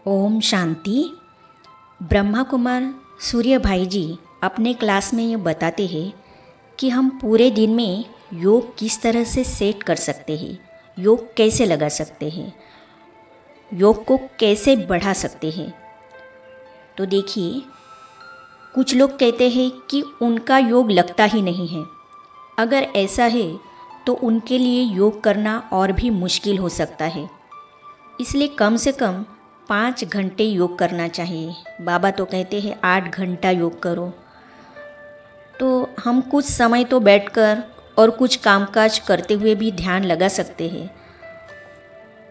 ओम शांति। ब्रह्मा कुमार सूर्य भाई जी अपने क्लास में ये बताते हैं कि हम पूरे दिन में योग किस तरह से सेट कर सकते हैं, योग कैसे लगा सकते हैं, योग को कैसे बढ़ा सकते हैं। तो देखिए, कुछ लोग कहते हैं कि उनका योग लगता ही नहीं है। अगर ऐसा है तो उनके लिए योग करना और भी मुश्किल हो सकता है। इसलिए कम से कम 5 घंटे योग करना चाहिए। बाबा तो कहते हैं 8 घंटा योग करो। तो हम कुछ समय तो बैठकर और कुछ कामकाज करते हुए भी ध्यान लगा सकते हैं।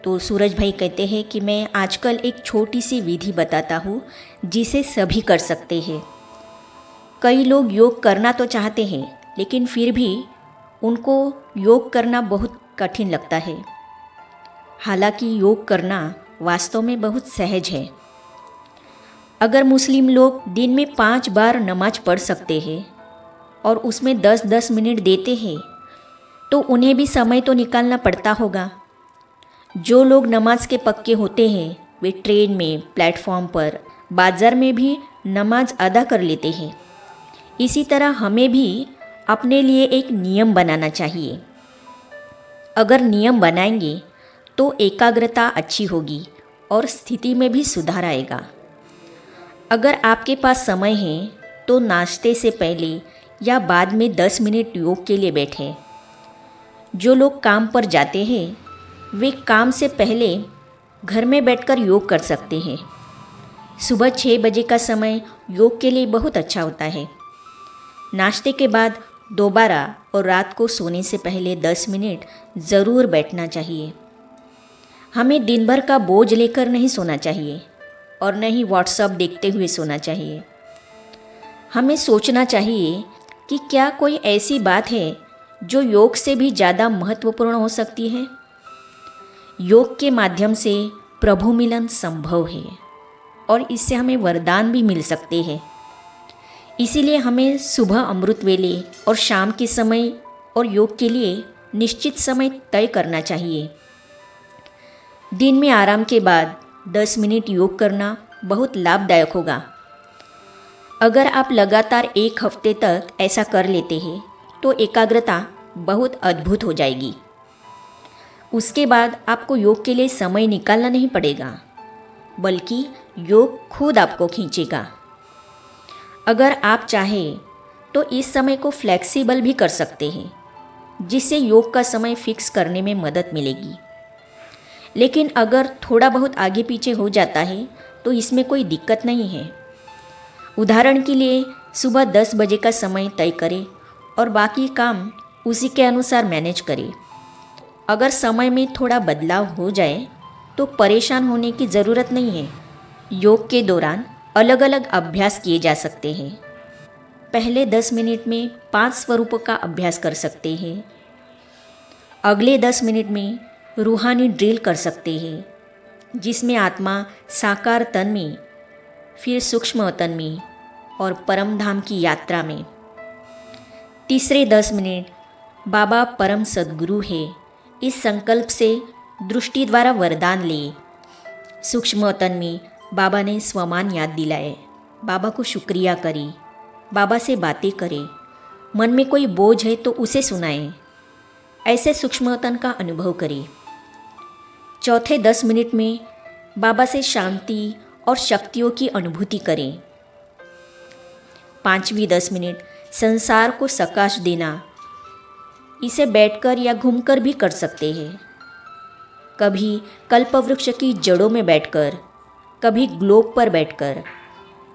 तो सूरज भाई कहते हैं कि मैं आजकल एक छोटी सी विधि बताता हूँ जिसे सभी कर सकते हैं। कई लोग योग करना तो चाहते हैं लेकिन फिर भी उनको योग करना बहुत कठिन लगता है। हालांकि योग करना वास्तव में बहुत सहज है। अगर मुस्लिम लोग दिन में 5 बार नमाज पढ़ सकते हैं और उसमें 10-10 मिनट देते हैं तो उन्हें भी समय तो निकालना पड़ता होगा। जो लोग नमाज के पक्के होते हैं वे ट्रेन में, प्लेटफॉर्म पर, बाज़ार में भी नमाज अदा कर लेते हैं। इसी तरह हमें भी अपने लिए एक नियम बनाना चाहिए। अगर नियम बनाएंगे तो एकाग्रता अच्छी होगी और स्थिति में भी सुधार आएगा। अगर आपके पास समय है तो नाश्ते से पहले या बाद में 10 मिनट योग के लिए बैठें। जो लोग काम पर जाते हैं वे काम से पहले घर में बैठकर योग कर सकते हैं। सुबह 6 बजे का समय योग के लिए बहुत अच्छा होता है। नाश्ते के बाद दोबारा और रात को सोने से पहले 10 मिनट ज़रूर बैठना चाहिए। हमें दिन भर का बोझ लेकर नहीं सोना चाहिए और न ही व्हाट्सएप देखते हुए सोना चाहिए। हमें सोचना चाहिए कि क्या कोई ऐसी बात है जो योग से भी ज़्यादा महत्वपूर्ण हो सकती है। योग के माध्यम से प्रभु मिलन संभव है और इससे हमें वरदान भी मिल सकते हैं। इसीलिए हमें सुबह अमृत वेले और शाम के समय और योग के लिए निश्चित समय तय करना चाहिए। दिन में आराम के बाद 10 मिनट योग करना बहुत लाभदायक होगा। अगर आप लगातार 1 हफ्ते तक ऐसा कर लेते हैं तो एकाग्रता बहुत अद्भुत हो जाएगी। उसके बाद आपको योग के लिए समय निकालना नहीं पड़ेगा, बल्कि योग खुद आपको खींचेगा। अगर आप चाहें तो इस समय को फ्लेक्सिबल भी कर सकते हैं, जिससे योग का समय फिक्स करने में मदद मिलेगी। लेकिन अगर थोड़ा बहुत आगे पीछे हो जाता है तो इसमें कोई दिक्कत नहीं है। उदाहरण के लिए सुबह 10 बजे का समय तय करें और बाकी काम उसी के अनुसार मैनेज करें। अगर समय में थोड़ा बदलाव हो जाए तो परेशान होने की ज़रूरत नहीं है। योग के दौरान अलग अलग अभ्यास किए जा सकते हैं। पहले 10 मिनट में 5 स्वरूपों का अभ्यास कर सकते हैं। अगले 10 मिनट में रूहानी ड्रिल कर सकते हैं, जिसमें आत्मा साकार तन में, फिर सूक्ष्म तन में और परम धाम की यात्रा में। तीसरे 10 मिनट बाबा परम सद्गुरु है, इस संकल्प से दृष्टि द्वारा वरदान ले। सूक्ष्म तन में बाबा ने स्वमान याद दिलाए, बाबा को शुक्रिया करे, बाबा से बातें करें। मन में कोई बोझ है तो उसे सुनाएं। ऐसे सूक्ष्मतन का अनुभव करें। चौथे 10 मिनट में बाबा से शांति और शक्तियों की अनुभूति करें। 5वीं 10 मिनट संसार को सकाश देना। इसे बैठकर या घूमकर भी कर सकते हैं। कभी कल्पवृक्ष की जड़ों में बैठकर, कभी ग्लोब पर बैठकर,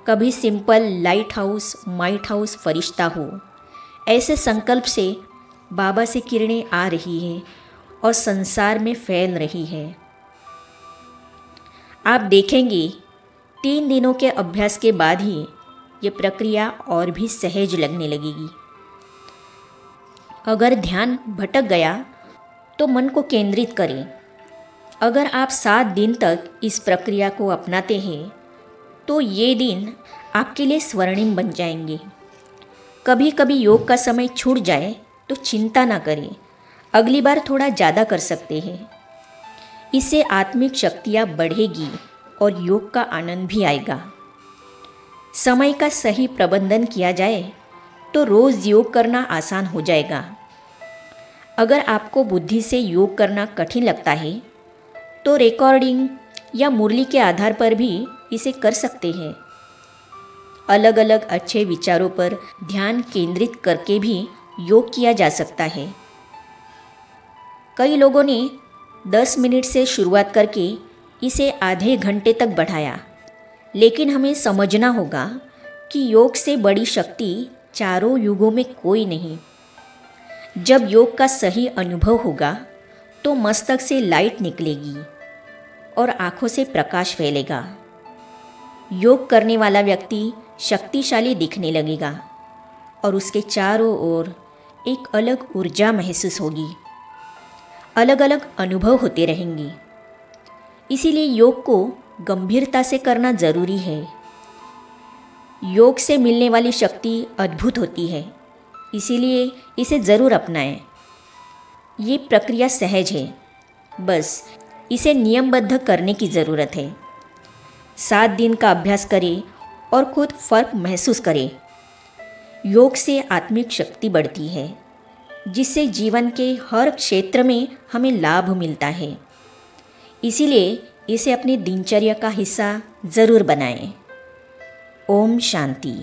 कभी simple light house, might house फरिश्ता हो। ऐसे संकल्प से बाबा से किरणें आ रही हैं और संसार में फैल रही है। आप देखेंगे 3 दिनों के अभ्यास के बाद ही ये प्रक्रिया और भी सहज लगने लगेगी। अगर ध्यान भटक गया तो मन को केंद्रित करें। अगर आप 7 दिन तक इस प्रक्रिया को अपनाते हैं तो ये दिन आपके लिए स्वर्णिम बन जाएंगे। कभी कभी योग का समय छूट जाए तो चिंता ना करें, अगली बार थोड़ा ज़्यादा कर सकते हैं। इससे आत्मिक शक्तियाँ बढ़ेगी और योग का आनंद भी आएगा। समय का सही प्रबंधन किया जाए तो रोज़ योग करना आसान हो जाएगा। अगर आपको बुद्धि से योग करना कठिन लगता है तो रिकॉर्डिंग या मुरली के आधार पर भी इसे कर सकते हैं। अलग अलग अच्छे विचारों पर ध्यान केंद्रित करके भी योग किया जा सकता है। कई लोगों ने 10 मिनट से शुरुआत करके इसे आधे घंटे तक बढ़ाया, लेकिन हमें समझना होगा कि योग से बड़ी शक्ति चारों युगों में कोई नहीं। जब योग का सही अनुभव होगा तो मस्तक से लाइट निकलेगी और आँखों से प्रकाश फैलेगा। योग करने वाला व्यक्ति शक्तिशाली दिखने लगेगा और उसके चारों ओर एक अलग ऊर्जा महसूस होगी। अलग अलग अनुभव होते रहेंगे। इसीलिए योग को गंभीरता से करना ज़रूरी है। योग से मिलने वाली शक्ति अद्भुत होती है, इसीलिए इसे ज़रूर अपनाएं। ये प्रक्रिया सहज है, बस इसे नियमबद्ध करने की ज़रूरत है। 7 दिन का अभ्यास करें और खुद फर्क महसूस करें। योग से आत्मिक शक्ति बढ़ती है, जिससे जीवन के हर क्षेत्र में हमें लाभ मिलता है। इसीलिए इसे अपनी दिनचर्या का हिस्सा ज़रूर बनाएं। ओम शांति।